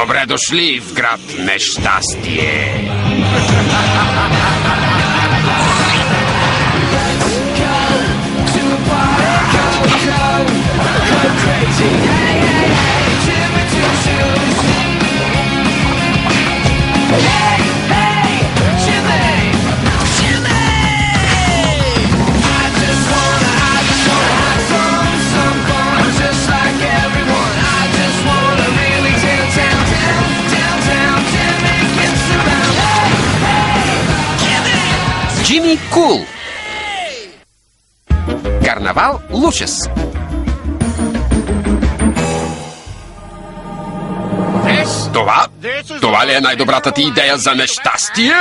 Добре дошли в град Нещастие. Джимми Кул. Карнавал Лушес. Това ли е най-добрата ти идея за нещастие?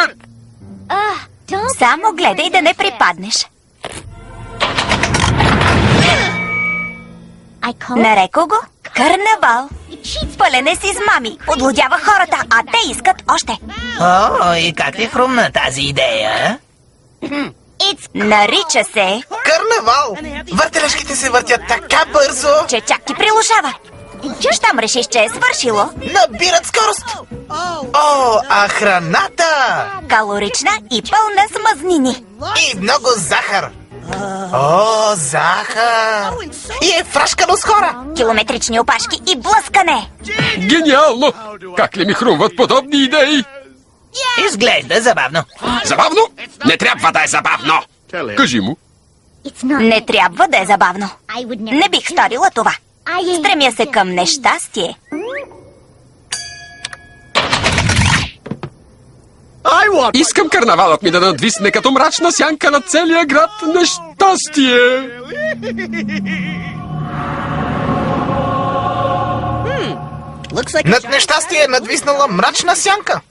Само гледай да не припаднеш. Нарекох го карнавал. Пълен е с измами, подлудява хората, а те искат още. О, и как ви хрумна тази идея? Нарича се, Карнавал! Въртележките се въртят така бързо! че чак ти прилушава. Щом решиш, че е свършило, Набират скорост! О, а храната! калорична и пълна с мазнини. И много захар! О, захар! И е фрашкано с хора! Километрични опашки и блъскане. Гениално! Как ли ми хрумват подобни идеи? Изглежда забавно. Забавно? Не трябва да е забавно! Кажи му. Не трябва да е забавно. Не бих сторила това. Стремя се към нещастие. Искам карнавалът ми да надвисне като мрачна сянка на целия град Нещастие. Над нещастие е надвиснала мрачна сянка!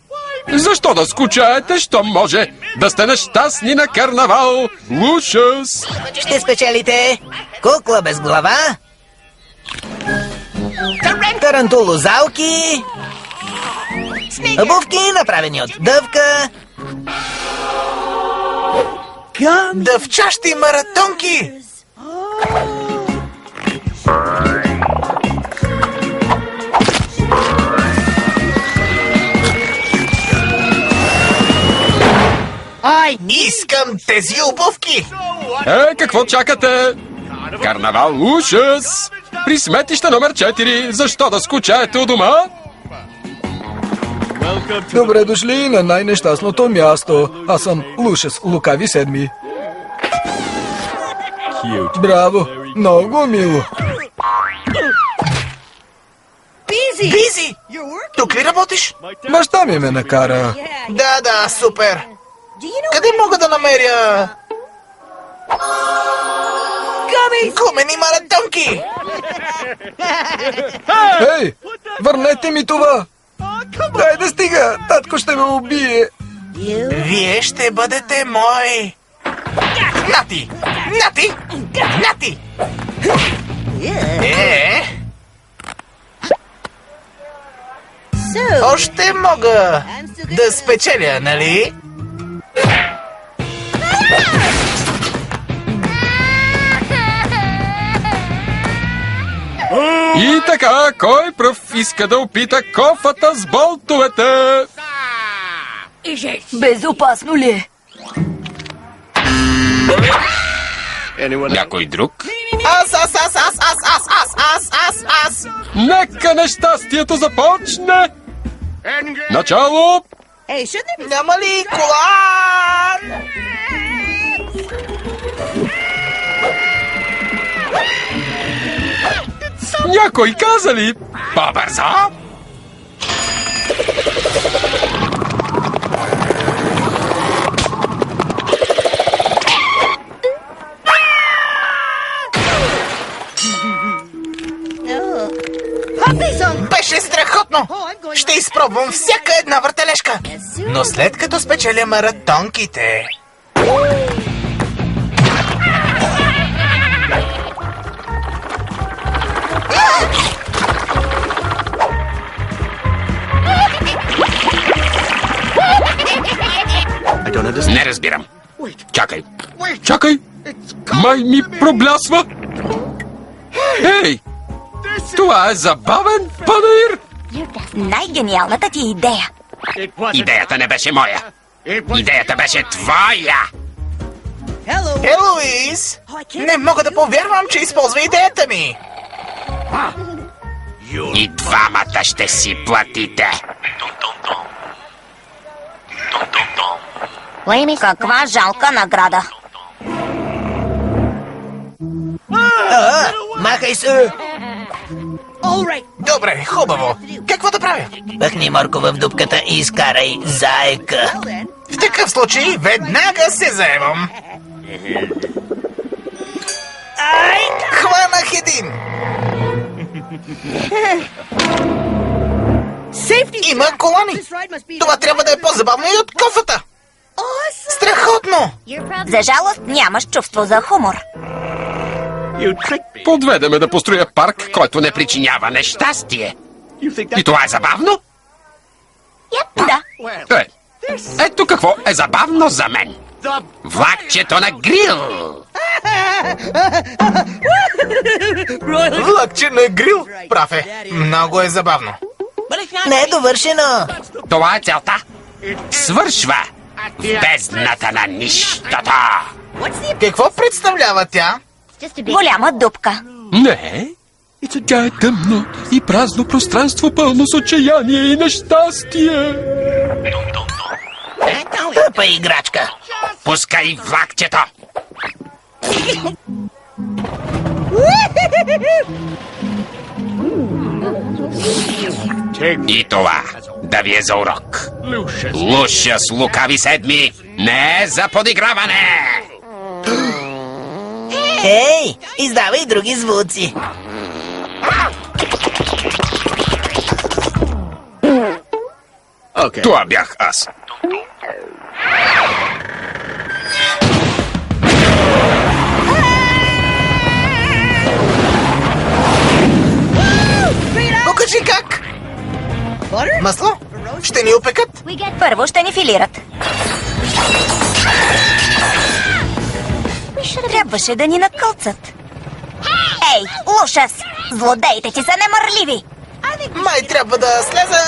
Защо да скучаете, щом може да сте нещастни на карнавал Лушес? Ще спечелите кукла без глава, тарантулозалки, обувки, направени от дъвка, Дъвчащи маратонки! Искам тези обувки! Какво чакате? Карнавал Лушес! При сметище номер 4. Защо да скучаете у дома? Добре дошли на най-нещастното място. Аз съм Лушес, лукави седми. Браво! Много мило! Бизи! Тук ли работиш? Баща ми ме накара. Да, супер! Къде мога да намеря... гумени маратонки? Ей! Върнете ми това! Дай да стига! Татко ще ме убие! Вие ще бъдете мои! Нати! Нати! Нати! Още мога да спечеля, нали? И така, кой пръв иска да опита кофата с болтовете? Безопасно ли е? Някой друг? Аз! Нека нещастието започне! Начало! Няма ли колан? Някой каза ли? По-бързо! Беше страхотно! Ще изпробвам всяка една въртележка! Но след като спечеля маратонките... Не разбирам. Чакай! Май ми проблясва! Ей! Това е забавен панаир! Най-гениалната ти идея. Идеята не беше моя. Идеята беше твоя. Елоиз! Не мога да повярвам, че използва идеята ми! И двамата ще си платите. Каква жалка награда. Махай се! Добре, хубаво. Какво да правя? Пъхни моркова в дупката и изкарай заека. В такъв случай веднага се заемам. Хванах един! Има колани! Това трябва да е по-забавно и от кофата! Страхотно! За жалост нямаш чувство за хумор. Подведе ме да построя парк, който не причинява нещастие. И това е забавно? Да. Ето какво е забавно за мен. Влакчето на грил. Влакче на грил? Прав е. Много е забавно. Не е довършено. Това е целта. Свършва в бездната на нищото. Какво представлява тя? Голяма дупка. Не. Тя е тъмно и празно пространство, пълно с отчаяние и нещастие. Тъпа играчка. Пускай влакчето. И това да ви е за урок. Лушас лукави седми не е за подиграване. Ей, издавай други звуци. Това бях аз. Покажи как! Масло? Ще ни опекат? Първо ще ни филират. Трябваше да ни накълцат. Ей, Лушас! Злодеите ти са немърливи! Май трябва да слеза...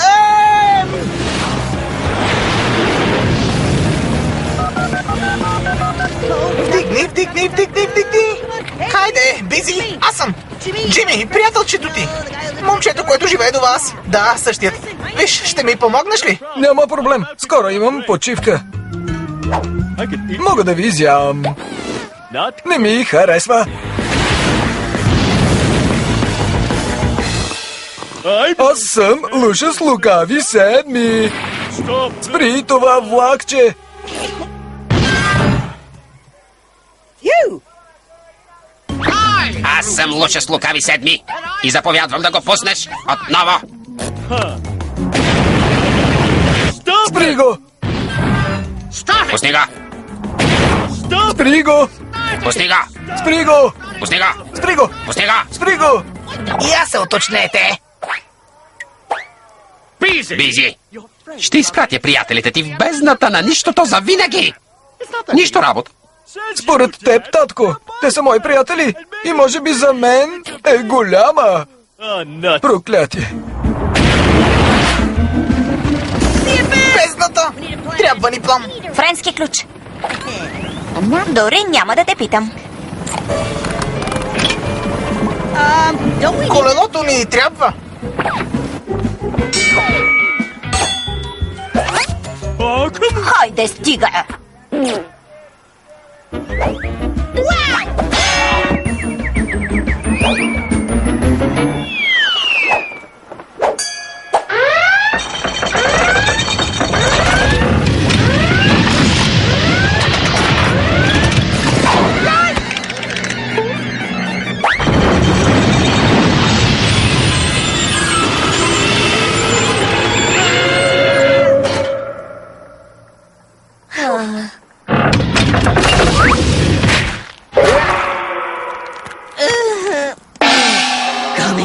Вдигни! Хайде, Бизи, аз съм! Джими, приятелчето ти! Момчето, което живее до вас. Да, същият. Виж, ще ми помогнеш ли? Няма проблем. Скоро имам почивка. Мога да ви изям. Не ми харесва. Аз съм Лушас лукави седми. Спри това влакче. Аз съм Лушас лукави седми и заповядвам да го пуснеш отново. Спри го. Пусни го. Спри го. Пусни го. Спри го. Пусни го. Спри го. Пусни го. Спри го. И аз се уточнете. Бизи, ще изпратя приятелите ти в бездната на нищото за винаги. Нищо работа. Според теб, татко, те са мои приятели и може би за мен е голяма. Проклятие. Бездната! Трябва ни план. Френски ключ. Дори няма да те питам. Колелото ни трябва. Хайде, стига!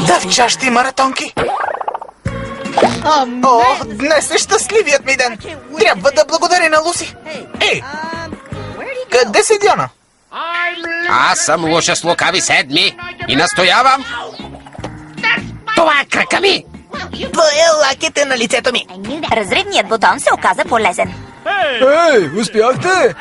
Дъвчащи маратонки. О, днес е щастливият ми ден. Трябва да благодаря на Луси. Ей, къде си Диона? Аз съм Лушас лукави седми и настоявам. Това е крака ми. Твоя лакет е на лицето ми. Разривният бутон се оказа полезен. Ей, успяхте?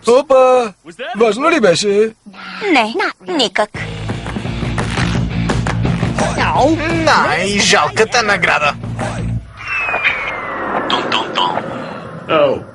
Опа! Важно ли беше? Не, никак. Най-жалката награда. Oh.